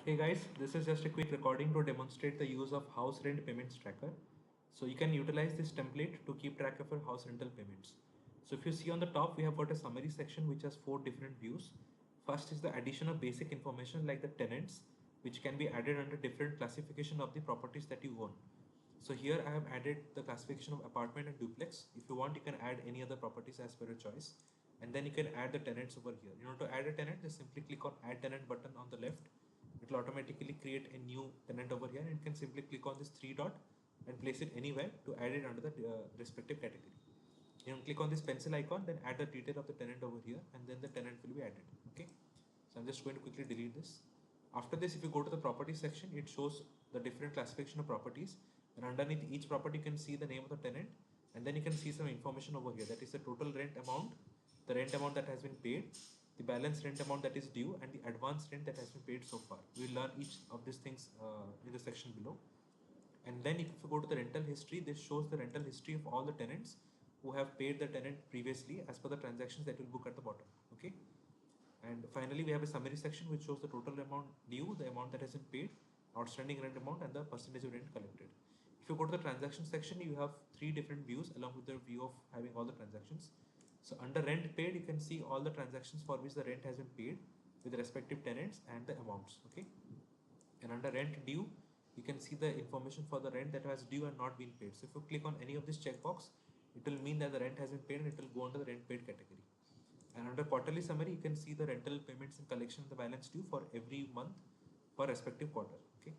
Hey guys, this is just a quick recording to demonstrate the use of house rent payments tracker. So you can utilize this template to keep track of your house rental payments. So if you see on the top, we have got a summary section which has 4 different views. First is the addition of basic information like the tenants, which can be added under different classification of the properties that you own. So here I have added the classification of apartment and duplex. If you want, you can add any other properties as per your choice. And then you can add the tenants over here. You know, to add a tenant, just simply click on add tenant button on the left. It will automatically create a new tenant over here, and you can simply click on this three dot and place it anywhere to add it under the respective category. You can click on this pencil icon, then add the detail of the tenant over here, and then the tenant will be added. Okay. So I'm just going to quickly delete this. After this, if you go to the property section, it shows the different classification of properties, and underneath each property you can see the name of the tenant, and then you can see some information over here, that is the total rent amount, the rent amount that has been paid, the balance rent amount that is due, and the advance rent that has been paid so far. We'll learn each of these things in the section below. And then if you go to the rental history, this shows the rental history of all the tenants who have paid the tenant previously as per the transactions that will book at the bottom. Okay. And finally, we have a summary section which shows the total amount due, the amount that has been paid, outstanding rent amount, and the percentage of rent collected. If you go to the transaction section, you have 3 different views along with the view of having all the transactions. So under rent paid, you can see all the transactions for which the rent has been paid with the respective tenants and the amounts. Okay. And under rent due, you can see the information for the rent that has due and not been paid. So if you click on any of this checkbox, it will mean that the rent has been paid and it will go under the rent paid category. And under quarterly summary, you can see the rental payments and collection of the balance due for every month for respective quarter. Okay.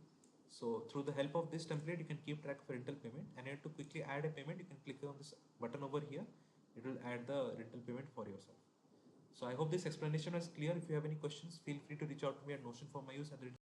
So through the help of this template, you can keep track of rental payment, and you have to quickly add a payment. You can click on this button over here. It will add the rental payment for yourself. So I hope this explanation was clear. If you have any questions, feel free to reach out to me at notionformyuse@.